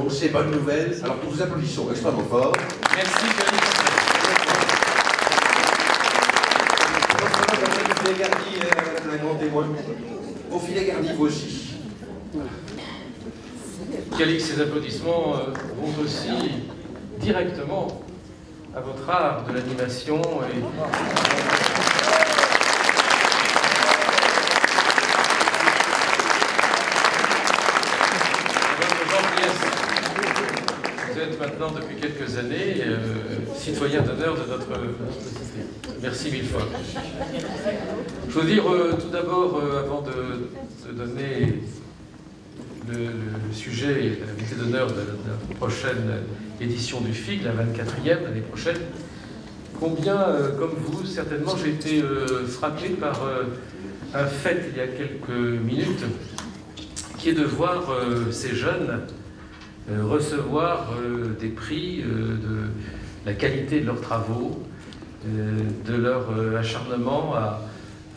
Donc c'est bonne nouvelle. Alors nous vous applaudissons extrêmement fort. Merci, Félix. Au filet garni, un grand témoin. Au filet garni, vous aussi. Calix, ces applaudissements vont aussi directement à votre art de l'animation et vous êtes maintenant depuis quelques années citoyen d'honneur de notre société. Merci mille fois. Je veux dire tout d'abord, avant de donner le sujet et l'invité d'honneur de la prochaine édition du FIG, la 24e l'année prochaine, combien, comme vous, certainement, j'ai été frappé par un fait il y a quelques minutes, qui est de voir ces jeunes recevoir des prix de la qualité de leurs travaux, de leur acharnement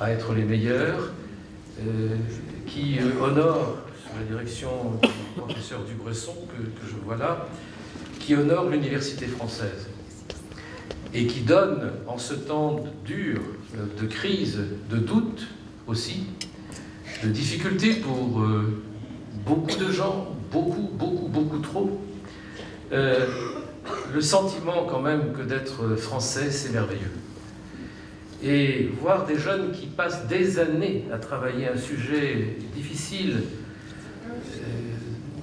à être les meilleurs, qui honorent, sous la direction du professeur Dubresson, que je vois là, qui honore l'université française et qui donne, en ce temps dur, de crise, de doute aussi, de difficultés pour beaucoup de gens, beaucoup trop, le sentiment quand même que d'être français, c'est merveilleux. Et voir des jeunes qui passent des années à travailler un sujet difficile,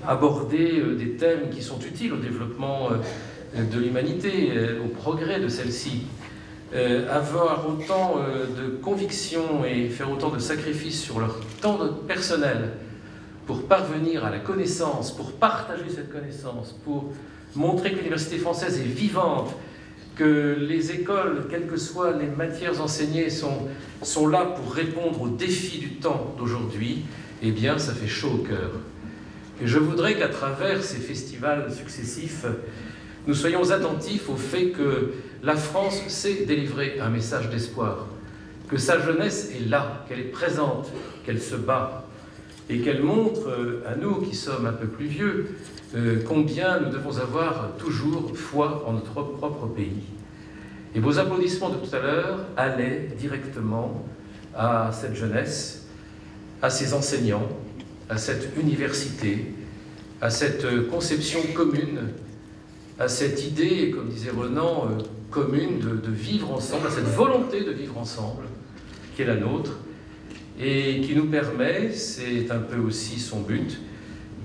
aborder des thèmes qui sont utiles au développement de l'humanité, au progrès de celle-ci, avoir autant de conviction et faire autant de sacrifices sur leur temps personnel pour parvenir à la connaissance, pour partager cette connaissance, pour montrer que l'université française est vivante, que les écoles, quelles que soient les matières enseignées, sont là pour répondre aux défis du temps d'aujourd'hui, eh bien, ça fait chaud au cœur. Et je voudrais qu'à travers ces festivals successifs, nous soyons attentifs au fait que la France sait délivrer un message d'espoir, que sa jeunesse est là, qu'elle est présente, qu'elle se bat, et qu'elle montre à nous qui sommes un peu plus vieux combien nous devons avoir toujours foi en notre propre pays. Et vos applaudissements de tout à l'heure allaient directement à cette jeunesse, à ces enseignants, à cette université, à cette conception commune, à cette idée, comme disait Renan, commune de vivre ensemble, à cette volonté de vivre ensemble, qui est la nôtre, et qui nous permet, c'est un peu aussi son but,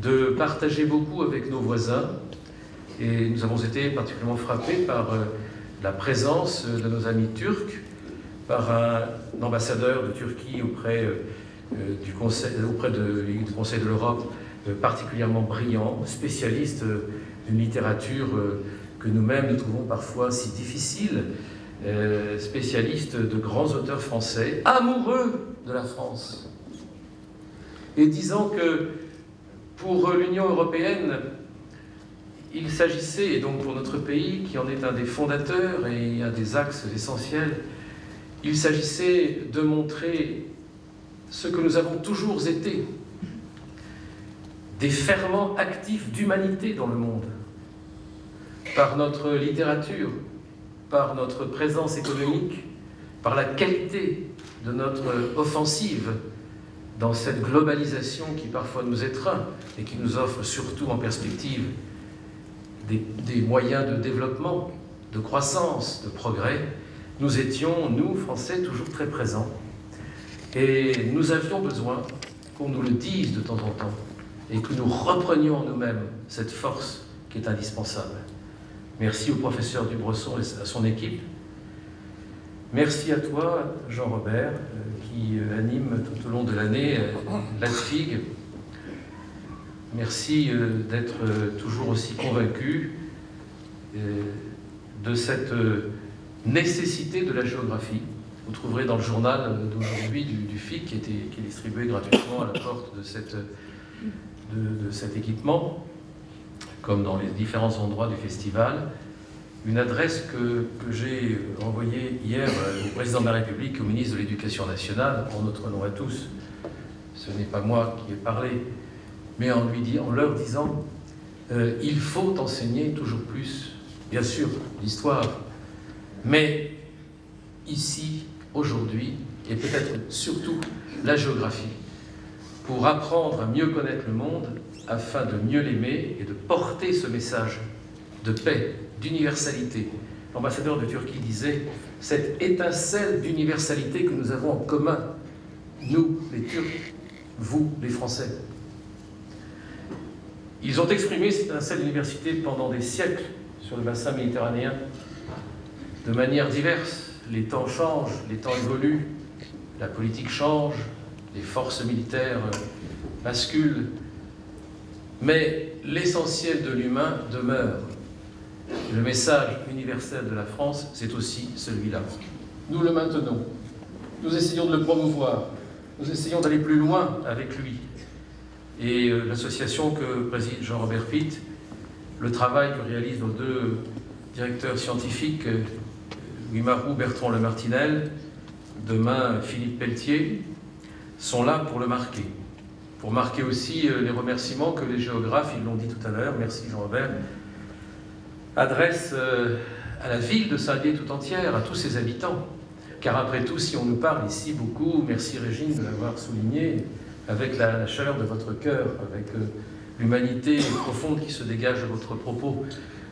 de partager beaucoup avec nos voisins. Et nous avons été particulièrement frappés par la présence de nos amis turcs, par un ambassadeur de Turquie auprès du Conseil de l'Europe, particulièrement brillant, spécialiste d'une littérature que nous-mêmes nous trouvons parfois si difficile, spécialiste de grands auteurs français, amoureux de la France, et disant que pour l'Union européenne, il s'agissait, et donc pour notre pays, qui en est un des fondateurs et un des axes essentiels, il s'agissait de montrer ce que nous avons toujours été, des ferments actifs d'humanité dans le monde, par notre littérature, par notre présence économique, par la qualité de notre offensive dans cette globalisation qui parfois nous étreint et qui nous offre surtout en perspective des moyens de développement, de croissance, de progrès. Nous étions, nous, Français, toujours très présents. Et nous avions besoin qu'on nous le dise de temps en temps et que nous reprenions en nous-mêmes cette force qui est indispensable. Merci au professeur Dubresson et à son équipe. Merci à toi, Jean-Robert, qui anime tout au long de l'année l'ASFIG. Merci d'être toujours aussi convaincu de cette nécessité de la géographie. Vous trouverez dans le journal d'aujourd'hui du FIC, qui est distribué gratuitement à la porte de cet équipement, comme dans les différents endroits du festival, une adresse que j'ai envoyée hier au président de la République et au ministre de l'Éducation nationale, en notre nom à tous. Ce n'est pas moi qui ai parlé, mais en leur disant il faut enseigner toujours plus, bien sûr, l'histoire, mais ici, aujourd'hui, et peut-être surtout la géographie, pour apprendre à mieux connaître le monde, afin de mieux l'aimer et de porter ce message de paix, d'universalité. L'ambassadeur de Turquie disait « cette étincelle d'universalité que nous avons en commun, nous, les Turcs, vous, les Français ». Ils ont exprimé cette étincelle d'universalité pendant des siècles sur le bassin méditerranéen, de manière diverse. Les temps changent, les temps évoluent, la politique change, les forces militaires basculent, mais l'essentiel de l'humain demeure. Le message universel de la France, c'est aussi celui-là. Nous le maintenons, nous essayons de le promouvoir, nous essayons d'aller plus loin avec lui. Et l'association que préside Jean-Robert Pitt, le travail que réalisent nos deux directeurs scientifiques, Louis Marou, Bertrand Lemartinel, demain Philippe Pelletier, sont là pour le marquer. Pour marquer aussi les remerciements que les géographes, ils l'ont dit tout à l'heure, merci Jean-Robert, adressent à la ville de Saint-Dié tout entière, à tous ses habitants. Car après tout, si on nous parle ici beaucoup, merci Régine de l'avoir souligné, avec la chaleur de votre cœur, avec l'humanité profonde qui se dégage de votre propos,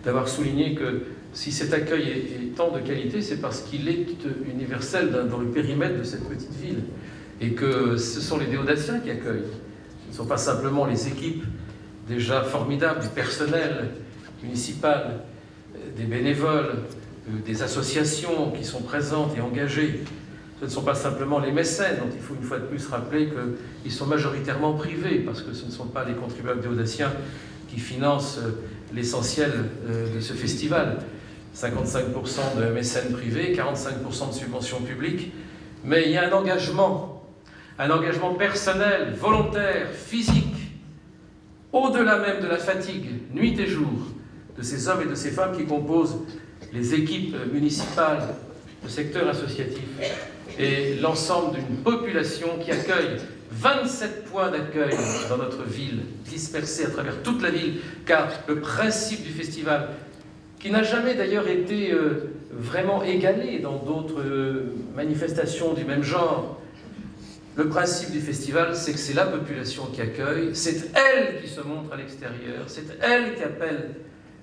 d'avoir souligné que si cet accueil est tant de qualité, c'est parce qu'il est universel dans le périmètre de cette petite ville. Et que ce sont les déodatiens qui accueillent. Ce ne sont pas simplement les équipes déjà formidables, du personnel municipal, des bénévoles, des associations qui sont présentes et engagées. Ce ne sont pas simplement les mécènes, dont il faut une fois de plus rappeler qu'ils sont majoritairement privés, parce que ce ne sont pas les contribuables déodatiens qui financent l'essentiel de ce festival. 55% de mécènes privés, 45% de subventions publiques, mais il y a un engagement personnel, volontaire, physique, au-delà même de la fatigue, nuit et jour, de ces hommes et de ces femmes qui composent les équipes municipales, le secteur associatif et l'ensemble d'une population qui accueille 27 points d'accueil dans notre ville, dispersés à travers toute la ville, car le principe du festival, qui n'a jamais d'ailleurs été vraiment égalé dans d'autres manifestations du même genre, le principe du festival, c'est que c'est la population qui accueille, c'est elle qui se montre à l'extérieur, c'est elle qui appelle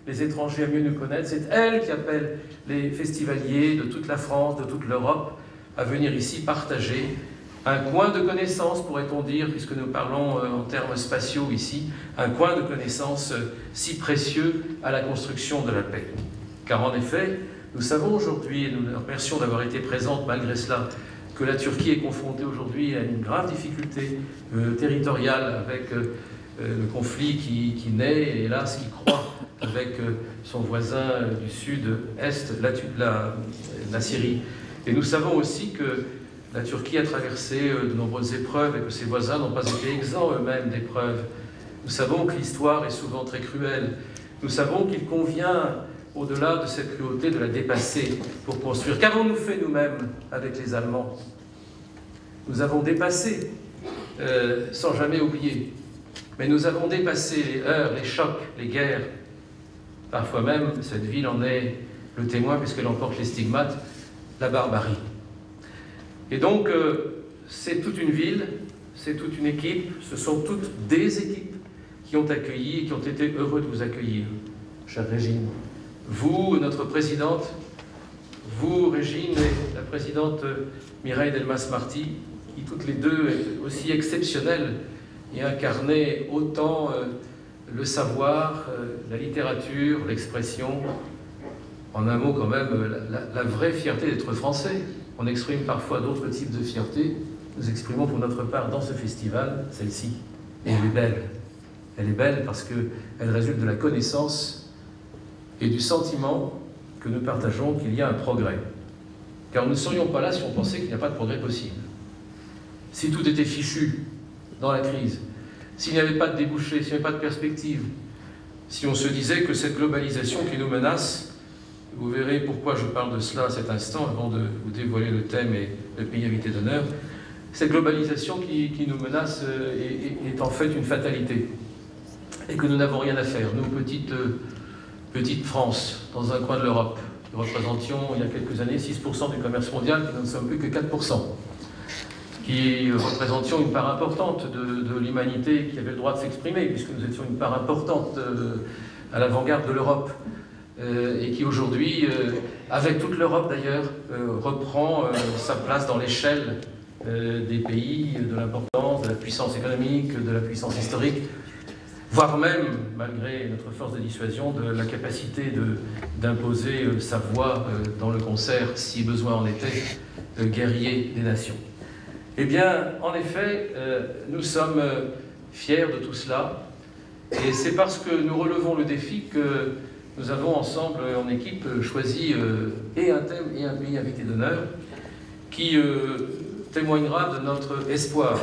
les étrangers à mieux nous connaître, c'est elle qui appelle les festivaliers de toute la France, de toute l'Europe, à venir ici partager un coin de connaissance, pourrait-on dire, puisque nous parlons en termes spatiaux ici, un coin de connaissance si précieux à la construction de la paix. Car en effet, nous savons aujourd'hui, et nous nous remercions d'avoir été présentes malgré cela, que la Turquie est confrontée aujourd'hui à une grave difficulté territoriale avec le conflit qui naît, et hélas qui croît avec son voisin du sud-est, la Syrie. Et nous savons aussi que la Turquie a traversé de nombreuses épreuves et que ses voisins n'ont pas été exempts eux-mêmes d'épreuves. Nous savons que l'histoire est souvent très cruelle. Nous savons qu'il convient, au-delà de cette cruauté, de la dépasser pour construire. Qu'avons-nous fait nous-mêmes avec les Allemands? Nous avons dépassé, sans jamais oublier, mais nous avons dépassé les heurts, les chocs, les guerres. Parfois même, cette ville en est le témoin, puisqu'elle emporte les stigmates, la barbarie. Et donc, c'est toute une ville, c'est toute une équipe, ce sont toutes des équipes qui ont accueilli et qui ont été heureux de vous accueillir, chère Régine. Vous, notre présidente, vous, Régine, et la présidente Mireille Delmas-Marty, qui toutes les deux aussi exceptionnelles et incarnaient autant le savoir, la littérature, l'expression, en un mot quand même, la vraie fierté d'être français. On exprime parfois d'autres types de fierté. Nous exprimons pour notre part dans ce festival celle-ci. Et elle est belle. Elle est belle parce qu'elle résulte de la connaissance et du sentiment que nous partageons qu'il y a un progrès. Car nous ne serions pas là si on pensait qu'il n'y a pas de progrès possible. Si tout était fichu dans la crise, s'il n'y avait pas de débouchés, s'il n'y avait pas de perspective, si on se disait que cette globalisation qui nous menace, vous verrez pourquoi je parle de cela à cet instant, avant de vous dévoiler le thème et le pays invité d'honneur, cette globalisation qui nous menace est en fait une fatalité. et que nous n'avons rien à faire. Nous, petite France, dans un coin de l'Europe, nous représentions il y a quelques années 6% du commerce mondial, qui ne sommes plus que 4%, qui représentions une part importante de l'humanité qui avait le droit de s'exprimer, puisque nous étions une part importante à l'avant-garde de l'Europe, et qui aujourd'hui, avec toute l'Europe d'ailleurs, reprend sa place dans l'échelle des pays, de l'importance, de la puissance économique, de la puissance historique, voire même, malgré notre force de dissuasion, de la capacité d'imposer sa voix dans le concert, si besoin en était, guerrier des nations. Eh bien, en effet, nous sommes fiers de tout cela, et c'est parce que nous relevons le défi que nous avons ensemble, en équipe, choisi et un thème et un pays invité d'honneur qui témoignera de notre espoir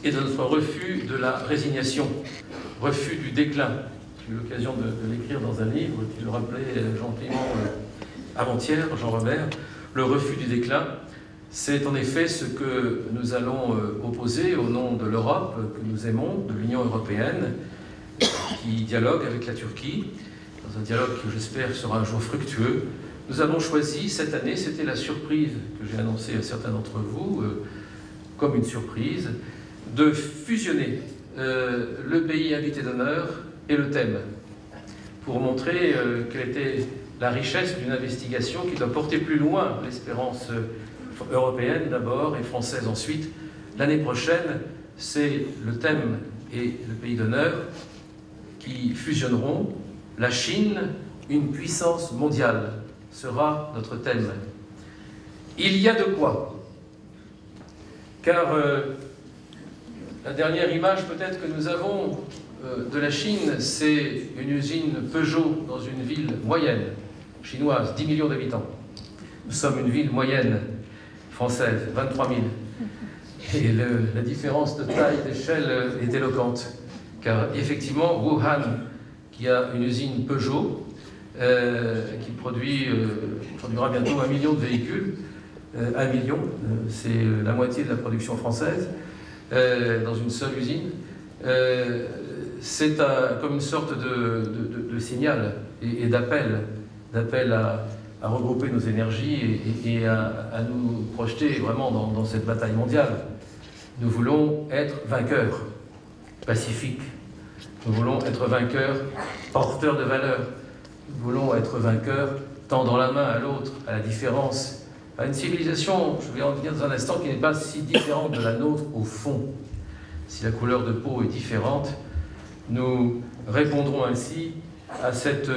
et de notre refus de la résignation, refus du déclin. J'ai eu l'occasion de l'écrire dans un livre qui le rappelait gentiment avant-hier, Jean Robert. Le refus du déclin, c'est en effet ce que nous allons opposer au nom de l'Europe que nous aimons, de l'Union européenne, qui dialogue avec la Turquie, dans un dialogue qui, j'espère, sera un jour fructueux. Nous avons choisi cette année, c'était la surprise que j'ai annoncée à certains d'entre vous, comme une surprise, de fusionner le pays invité d'honneur et le thème, pour montrer quelle était la richesse d'une investigation qui doit porter plus loin l'espérance européenne d'abord et française ensuite. L'année prochaine, c'est le thème et le pays d'honneur qui fusionneront. La Chine, une puissance mondiale, sera notre thème. Il y a de quoi, car la dernière image peut-être que nous avons de la Chine, c'est une usine Peugeot dans une ville moyenne, chinoise, 10 millions d'habitants. Nous sommes une ville moyenne, française, 23 000. Et la différence de taille, d'échelle est éloquente, car effectivement, Wuhan, qui a une usine Peugeot, qui produira bientôt 1 million de véhicules, 1 million, c'est la moitié de la production française, dans une seule usine. C'est comme une sorte de signal et d'appel à regrouper nos énergies et à nous projeter vraiment dans cette bataille mondiale. Nous voulons être vainqueurs, pacifiques. Nous voulons être vainqueurs, porteurs de valeurs. Nous voulons être vainqueurs, tendant la main à l'autre, à la différence, à une civilisation, je vais en dire dans un instant, qui n'est pas si différente de la nôtre au fond. Si la couleur de peau est différente, nous répondrons ainsi à cette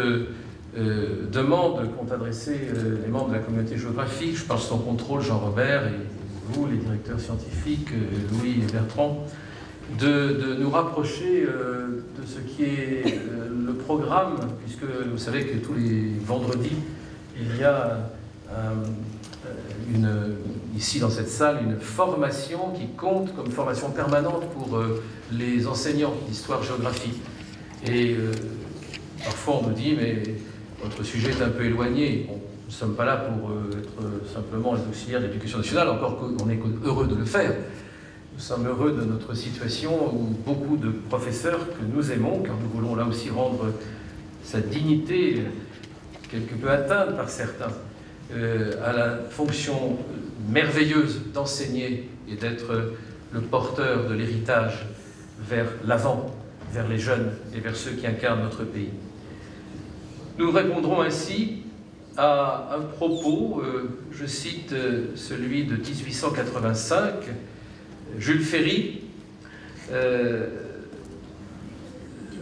demande qu'ont adressée les membres de la communauté géographique. Je parle sous son contrôle, Jean Robert, et vous, les directeurs scientifiques, Louis et Bertrand, de nous rapprocher de ce qui est le programme, puisque vous savez que tous les vendredis, il y a ici dans cette salle une formation qui compte comme formation permanente pour les enseignants d'histoire-géographie. Et parfois on nous dit, mais votre sujet est un peu éloigné. Bon, nous ne sommes pas là pour être simplement les auxiliaires de l'éducation nationale, encore qu'on est heureux de le faire. Nous sommes heureux de notre situation où beaucoup de professeurs que nous aimons, car nous voulons là aussi rendre sa dignité quelque peu atteinte par certains, à la fonction merveilleuse d'enseigner et d'être le porteur de l'héritage vers l'avant, vers les jeunes et vers ceux qui incarnent notre pays. Nous répondrons ainsi à un propos, je cite celui de 1885, Jules Ferry,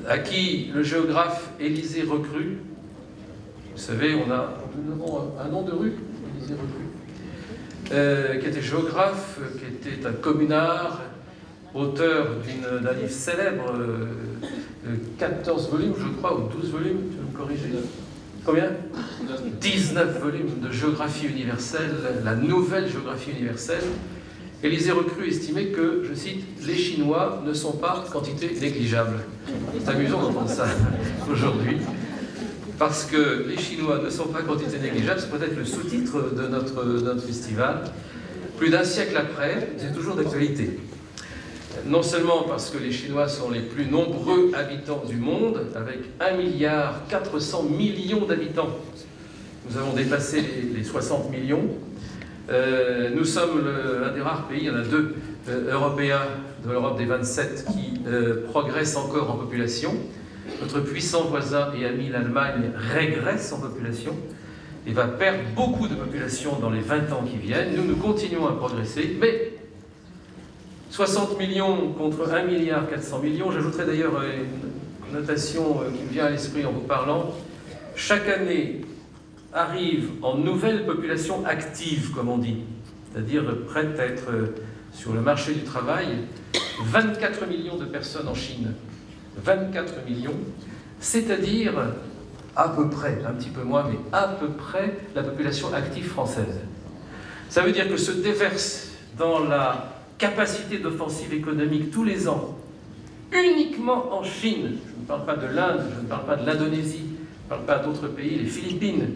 à qui le géographe Élisée Reclus, vous savez, nous avons un nom de rue, Élisée Reclus, qui était géographe, qui était un communard, auteur d'un livre célèbre, 14 volumes, je crois, ou 12 volumes, tu vas me corriger. Combien ? 19 volumes de géographie universelle, la nouvelle géographie universelle. Élisée Reclus estimait que, je cite, « les Chinois ne sont pas quantité négligeable ». C'est amusant d'entendre ça aujourd'hui, parce que les Chinois ne sont pas quantité négligeable, c'est peut-être le sous-titre de notre festival. Plus d'un siècle après, c'est toujours d'actualité. Non seulement parce que les Chinois sont les plus nombreux habitants du monde, avec 1,4 milliard d'habitants. Nous avons dépassé les 60 millions. Nous sommes un des rares pays, il y en a deux européens de l'Europe des 27 qui progressent encore en population. Notre puissant voisin et ami l'Allemagne régresse en population et va perdre beaucoup de population dans les 20 ans qui viennent. Nous continuons à progresser, mais 60 millions contre 1,4 milliard. J'ajouterai d'ailleurs une notation qui me vient à l'esprit en vous parlant. Chaque année arrive en nouvelle population active, comme on dit, c'est-à-dire prête à être sur le marché du travail, 24 millions de personnes en Chine. 24 millions, c'est-à-dire à peu près, un petit peu moins, mais à peu près la population active française. Ça veut dire que se déverse dans la capacité d'offensive économique tous les ans, uniquement en Chine, je ne parle pas de l'Inde, je ne parle pas de l'Indonésie, je ne parle pas d'autres pays, les Philippines,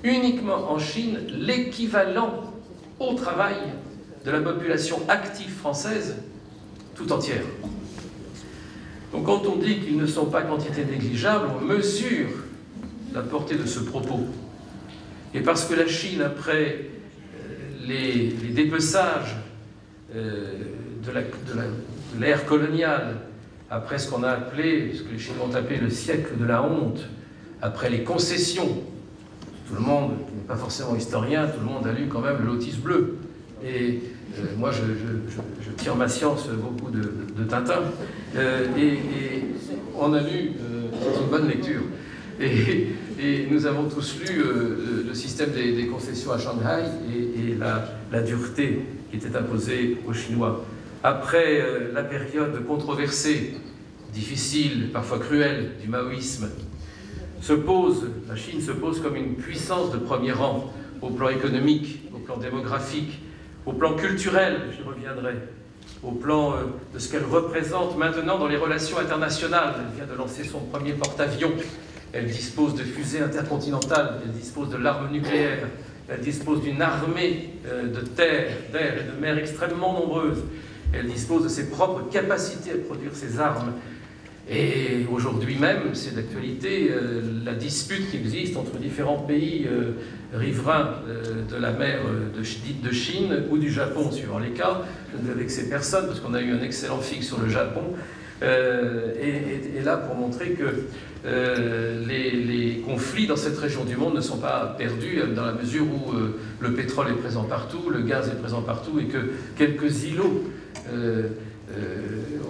uniquement en Chine, l'équivalent au travail de la population active française tout entière. Donc quand on dit qu'ils ne sont pas quantité négligeable, on mesure la portée de ce propos. Et parce que la Chine, après les dépeçages de l'ère coloniale, après ce qu'on a appelé, ce que les Chinois ont appelé le siècle de la honte, après les concessions, tout le monde, qui n'est pas forcément historien, tout le monde a lu quand même le Lotus bleu. Et moi, je tire ma science beaucoup de Tintin. Et on a lu, c'est une bonne lecture. Et nous avons tous lu le système des concessions à Shanghai et la dureté qui était imposée aux Chinois. Après la période controversée, difficile, parfois cruelle, du maoïsme, la Chine se pose comme une puissance de premier rang au plan économique, au plan démographique, au plan culturel, j'y reviendrai, au plan de ce qu'elle représente maintenant dans les relations internationales. Elle vient de lancer son premier porte-avions, elle dispose de fusées intercontinentales, elle dispose de l'arme nucléaire, elle dispose d'une armée de terre, d'air et de mer extrêmement nombreuse, elle dispose de ses propres capacités à produire ses armes. Et aujourd'hui même, c'est d'actualité, la dispute qui existe entre différents pays riverains de la mer dite de Chine ou du Japon, suivant les cas. Je ne vais vexer personne parce qu'on a eu un excellent fixe sur le Japon. Et là, pour montrer que les conflits dans cette région du monde ne sont pas perdus dans la mesure où le pétrole est présent partout, le gaz est présent partout et que quelques îlots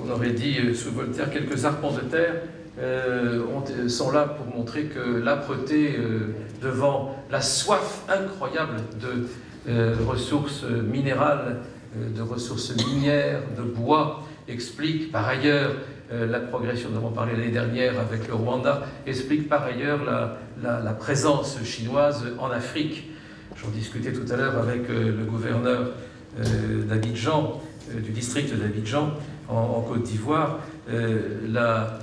on aurait dit sous Voltaire, quelques arpents de terre sont là pour montrer que l'âpreté devant la soif incroyable de ressources minérales, de ressources minières, de bois, explique par ailleurs la progression, nous avons parlé l'année dernière avec le Rwanda, explique par ailleurs la présence chinoise en Afrique. J'en discutais tout à l'heure avec le gouverneur d'Abidjan, du district d'Abidjan, en Côte d'Ivoire, la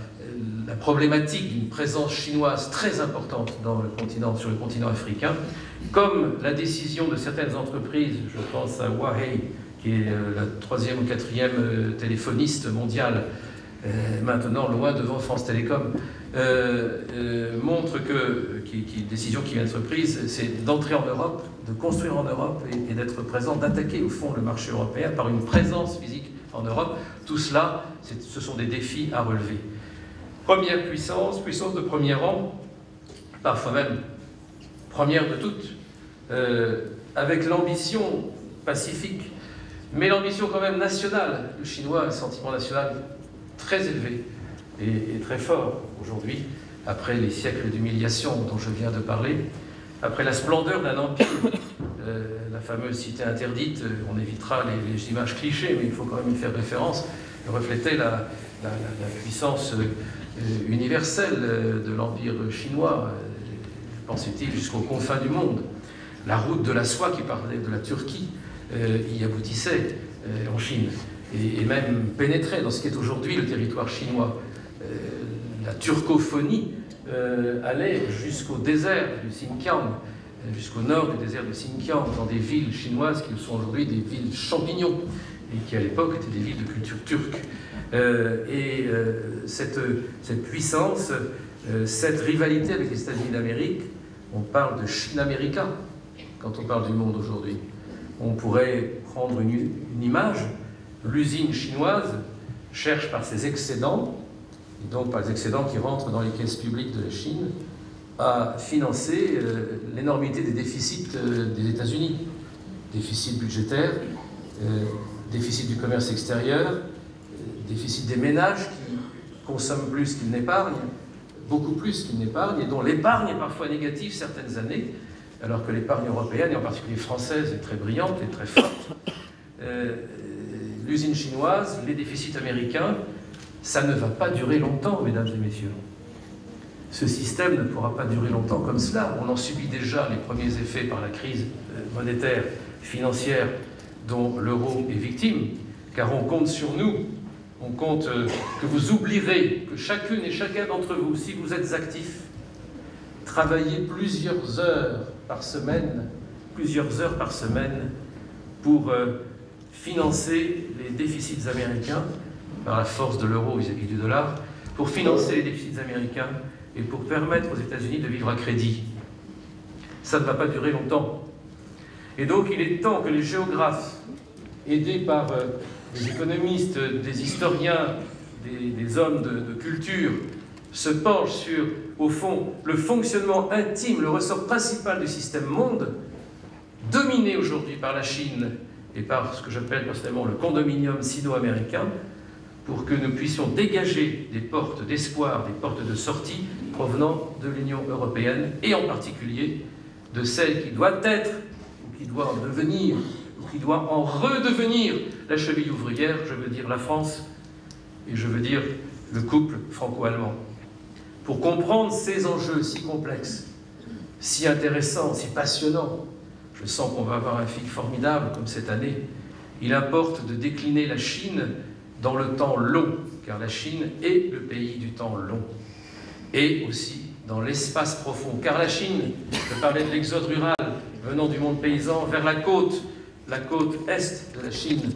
problématique d'une présence chinoise très importante sur le continent africain, comme la décision de certaines entreprises, je pense à Huawei, qui est la 3e ou 4e téléphoniste mondiale, maintenant loin devant France Télécom, montre que, décision qui vient d'être prise, c'est d'entrer en Europe, de construire en Europe et d'être présent, d'attaquer au fond le marché européen par une présence physique en Europe. Tout cela, ce sont des défis à relever. Première puissance, puissance de premier rang, parfois même première de toutes, avec l'ambition pacifique, mais l'ambition quand même nationale. Le Chinois a un sentiment national très élevé et très fort aujourd'hui, après les siècles d'humiliation dont je viens de parler, après la splendeur d'un empire, la fameuse cité interdite, on évitera les images clichés, mais il faut quand même y faire référence, reflétait la puissance universelle de l'empire chinois, pensait-il, jusqu'aux confins du monde. La route de la soie qui parlait de la Turquie y aboutissait en Chine, et même pénétrait dans ce qui est aujourd'hui le territoire chinois. La turcophonie allait jusqu'au désert du Xinjiang, jusqu'au nord du désert du Xinjiang, dans des villes chinoises qui sont aujourd'hui des villes champignons. et qui à l'époque étaient des villes de culture turque. Cette puissance, cette rivalité avec les États-Unis d'Amérique, on parle de Chine-América quand on parle du monde aujourd'hui. On pourrait prendre une image, l'usine chinoise cherche par ses excédents, et donc par les excédents qui rentrent dans les caisses publiques de la Chine, à financer l'énormité des déficits des États-Unis. Déficit budgétaire, déficit du commerce extérieur, déficit des ménages qui consomment plus qu'ils n'épargnent, beaucoup plus qu'ils n'épargnent, et dont l'épargne est parfois négative certaines années, alors que l'épargne européenne, et en particulier française, est très brillante et très forte. L'usine chinoise, les déficits américains, ça ne va pas durer longtemps, mesdames et messieurs. Ce système ne pourra pas durer longtemps comme cela. On en subit déjà les premiers effets par la crise monétaire, financière, dont l'euro est victime, car on compte sur nous, on compte que vous oublierez que chacune et chacun d'entre vous, si vous êtes actifs, travaillez plusieurs heures par semaine pour financer les déficits américains, par la force de l'euro vis-à-vis du dollar, pour financer les déficits américains et pour permettre aux États-Unis de vivre à crédit. Ça ne va pas durer longtemps. Et donc il est temps que les géographes, aidés par des économistes, des historiens, des hommes de culture, se penchent sur, au fond, le fonctionnement intime, le ressort principal du système monde, dominé aujourd'hui par la Chine et par ce que j'appelle personnellement le condominium sino-américain, pour que nous puissions dégager des portes d'espoir, des portes de sortie provenant de l'Union européenne, et en particulier de celle qui doit être, ou qui doit en devenir, ou qui doit en redevenir la cheville ouvrière, je veux dire la France, et je veux dire le couple franco-allemand. Pour comprendre ces enjeux si complexes, si intéressants, si passionnants, je sens qu'on va avoir un fil formidable comme cette année, il importe de décliner la Chine dans le temps long, car la Chine est le pays du temps long, et aussi dans l'espace profond, car la Chine, je parlais de l'exode rural venant du monde paysan vers la côte est de la Chine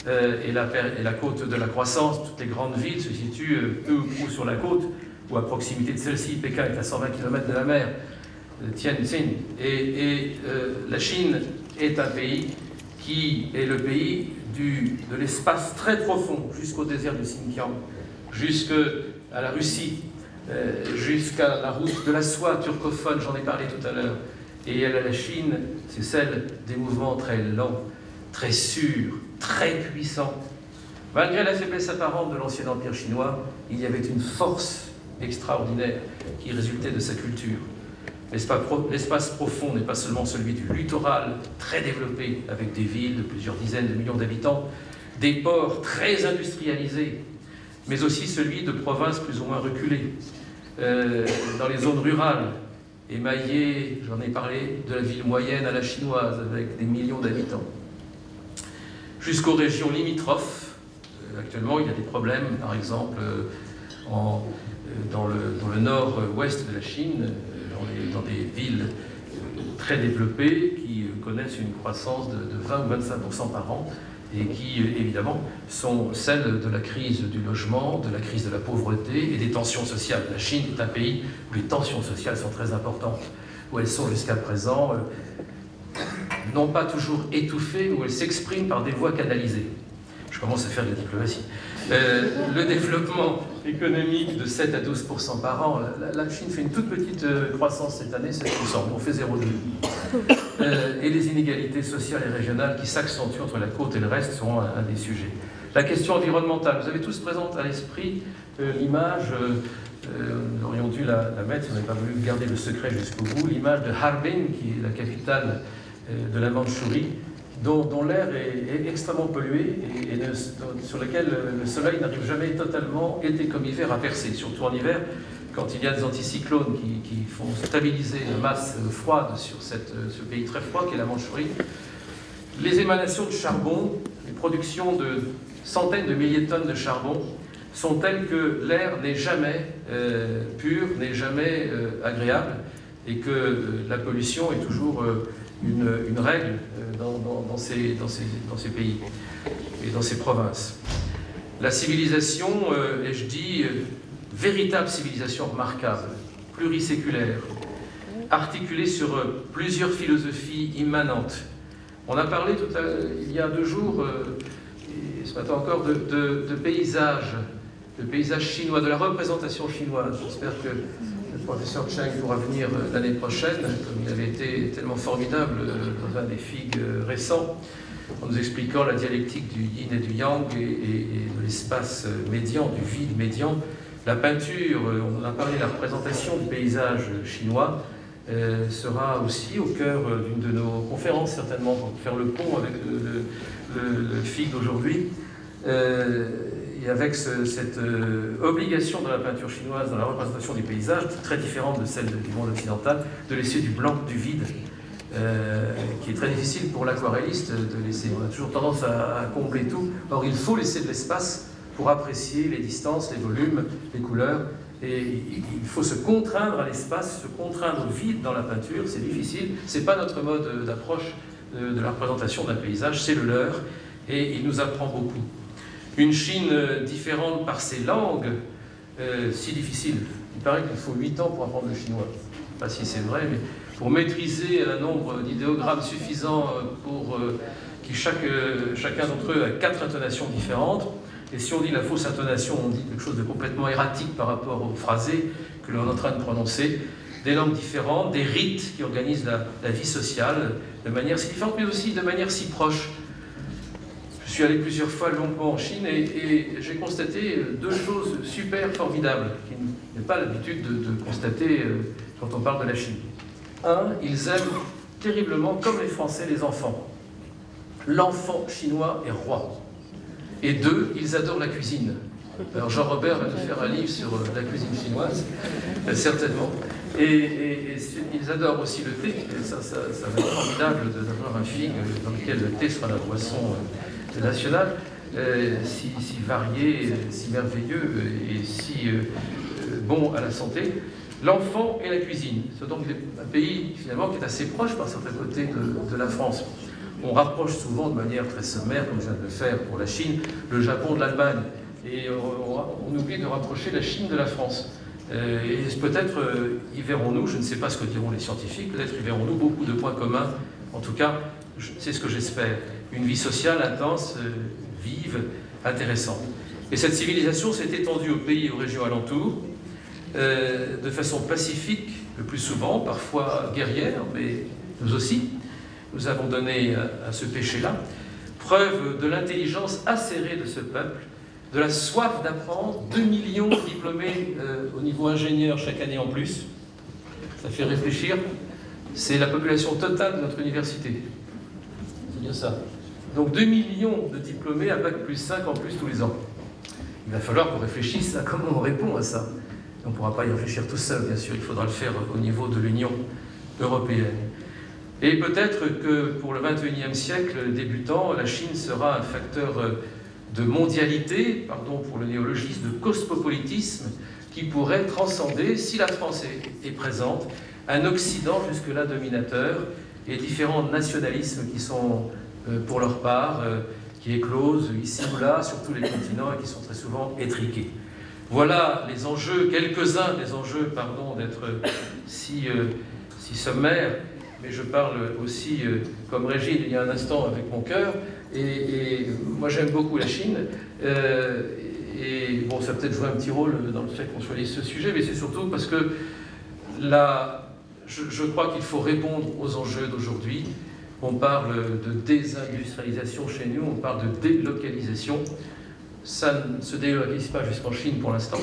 et la côte de la croissance. Toutes les grandes villes se situent peu ou prou sur la côte, ou à proximité de celle-ci. Pékin est à 120 km de la mer, Tianjin, et la Chine est un pays qui est le pays de l'espace très profond, jusqu'au désert du Xinjiang, jusqu'à la Russie, jusqu'à la route de la soie turcophone, j'en ai parlé tout à l'heure. Et la Chine, c'est celle des mouvements très lents, très sûrs, très puissants. Malgré la faiblesse apparente de l'ancien empire chinois, il y avait une force extraordinaire qui résultait de sa culture. L'espace profond n'est pas seulement celui du littoral très développé, avec des villes de plusieurs dizaines de millions d'habitants, des ports très industrialisés, mais aussi celui de provinces plus ou moins reculées, dans les zones rurales, émaillées, j'en ai parlé, de la ville moyenne à la chinoise, avec des millions d'habitants, jusqu'aux régions limitrophes. Actuellement, il y a des problèmes, par exemple, dans le nord-ouest de la Chine, dans des villes très développées qui connaissent une croissance de 20 ou 25% par an et qui, évidemment, sont celles de la crise du logement, de la crise de la pauvreté et des tensions sociales. La Chine est un pays où les tensions sociales sont très importantes, où elles sont jusqu'à présent non pas toujours étouffées, où elles s'expriment par des voies canalisées. Je commence à faire de la diplomatie. Le développement économique de 7 à 12% par an, la Chine fait une toute petite croissance cette année, 7%, on fait 0,2. Et les inégalités sociales et régionales qui s'accentuent entre la côte et le reste seront un des sujets. La question environnementale, vous avez tous présente à l'esprit l'image, nous aurions dû la mettre si on n'avait pas voulu garder le secret jusqu'au bout, l'image de Harbin, qui est la capitale de la Mandchourie, dont l'air est extrêmement pollué et sur lequel le soleil n'arrive jamais totalement, été comme hiver, à percer, surtout en hiver, quand il y a des anticyclones qui font stabiliser la masse froide sur ce pays très froid qu'est la Mandchourie. Les émanations de charbon, les productions de centaines de milliers de tonnes de charbon sont telles que l'air n'est jamais pur, n'est jamais agréable, et que la pollution est toujours une règle dans ces pays. et dans ses provinces. La civilisation, et je dis, véritable civilisation remarquable, pluriséculaire, articulée sur plusieurs philosophies immanentes. On a parlé il y a 2 jours, et ce matin encore, de paysages chinois, de la représentation chinoise. J'espère que le professeur Cheng pourra venir l'année prochaine, comme il avait été tellement formidable dans un des FIG récents, en nous expliquant la dialectique du yin et du yang et de l'espace médian, du vide médian. La peinture, on a parlé de la représentation du paysage chinois, sera aussi au cœur d'une de nos conférences, certainement, pour faire le pont avec le FIG d'aujourd'hui. Et avec cette obligation de la peinture chinoise dans la représentation du paysage, très différente de celle du monde occidental, de laisser du blanc, du vide, qui est très difficile pour l'aquarelliste de laisser. On a toujours tendance à combler tout. Or, il faut laisser de l'espace pour apprécier les distances, les volumes, les couleurs. Et il faut se contraindre à l'espace, se contraindre au vide dans la peinture. C'est difficile. Ce n'est pas notre mode d'approche de la représentation d'un paysage, c'est le leur. Et il nous apprend beaucoup. Une Chine différente par ses langues, si difficile. Il paraît qu'il faut 8 ans pour apprendre le chinois. Je ne sais pas si c'est vrai, mais pour maîtriser un nombre d'idéogrammes suffisant pour que chacun d'entre eux a 4 intonations différentes. Et si on dit la fausse intonation, on dit quelque chose de complètement erratique par rapport au phrasé que l'on est en train de prononcer. Des langues différentes, des rites qui organisent la vie sociale de manière si différente, mais aussi de manière si proche. Je suis allé plusieurs fois longuement en Chine et j'ai constaté 2 choses super formidables qui n'est pas l'habitude de constater quand on parle de la Chine. 1, ils aiment terriblement, comme les Français, les enfants. L'enfant chinois est roi. Et 2, ils adorent la cuisine. Alors Jean-Robert va nous faire un livre sur la cuisine chinoise, certainement. Et ils adorent aussi le thé. Et ça va être formidable d'avoir un FIG dans lequel le thé sera la boisson nationale, si varié, si merveilleux et si bon à la santé. L'enfant et la cuisine. C'est donc un pays finalement qui est assez proche par certains côtés de la France. On rapproche souvent de manière très sommaire, comme je viens de le faire pour la Chine, le Japon de l'Allemagne. Et on oublie de rapprocher la Chine de la France. Et peut-être y verrons-nous, je ne sais pas ce que diront les scientifiques, peut-être y verrons-nous beaucoup de points communs. En tout cas, c'est ce que j'espère. Une vie sociale intense, vive, intéressante. Et cette civilisation s'est étendue aux pays et aux régions alentours, de façon pacifique, le plus souvent, parfois guerrière, mais nous aussi. Nous avons donné à ce péché-là preuve de l'intelligence acérée de ce peuple, de la soif d'apprendre, 2 millions de diplômés au niveau ingénieur chaque année en plus. Ça fait réfléchir. C'est la population totale de notre université. C'est bien ça. Donc 2 millions de diplômés à Bac plus 5 en plus tous les ans. Il va falloir qu'on réfléchisse à comment on répond à ça. On ne pourra pas y réfléchir tout seul, bien sûr. Il faudra le faire au niveau de l'Union européenne. Et peut-être que pour le XXIe siècle débutant, la Chine sera un facteur de mondialité, pardon pour le néologisme, de cosmopolitisme, qui pourrait transcender, si la France est présente, un Occident jusque-là dominateur et différents nationalismes qui sont, pour leur part, qui éclosent ici ou là, sur tous les continents et qui sont très souvent étriqués. Voilà les enjeux, quelques-uns des enjeux, pardon d'être si sommaire, mais je parle aussi, comme Régine, il y a un instant, avec mon cœur, et moi j'aime beaucoup la Chine, et bon, ça peut-être jouer un petit rôle dans le fait qu'on choisisse ce sujet, mais c'est surtout parce que là, je crois qu'il faut répondre aux enjeux d'aujourd'hui. On parle de désindustrialisation chez nous, on parle de délocalisation. Ça ne se délocalise pas jusqu'en Chine pour l'instant,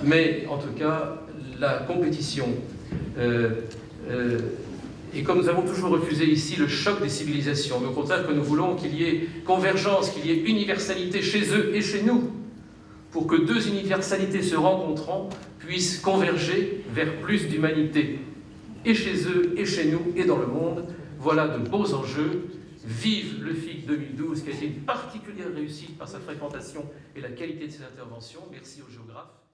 mais en tout cas, la compétition. Et comme nous avons toujours refusé ici le choc des civilisations, mais au contraire que nous voulons qu'il y ait convergence, qu'il y ait universalité chez eux et chez nous, pour que 2 universalités se rencontrant puissent converger vers plus d'humanité, et chez eux, et chez nous, et dans le monde. Voilà de beaux enjeux. Vive le FIG 2012, qui a été une particulière réussite par sa fréquentation et la qualité de ses interventions. Merci aux géographes.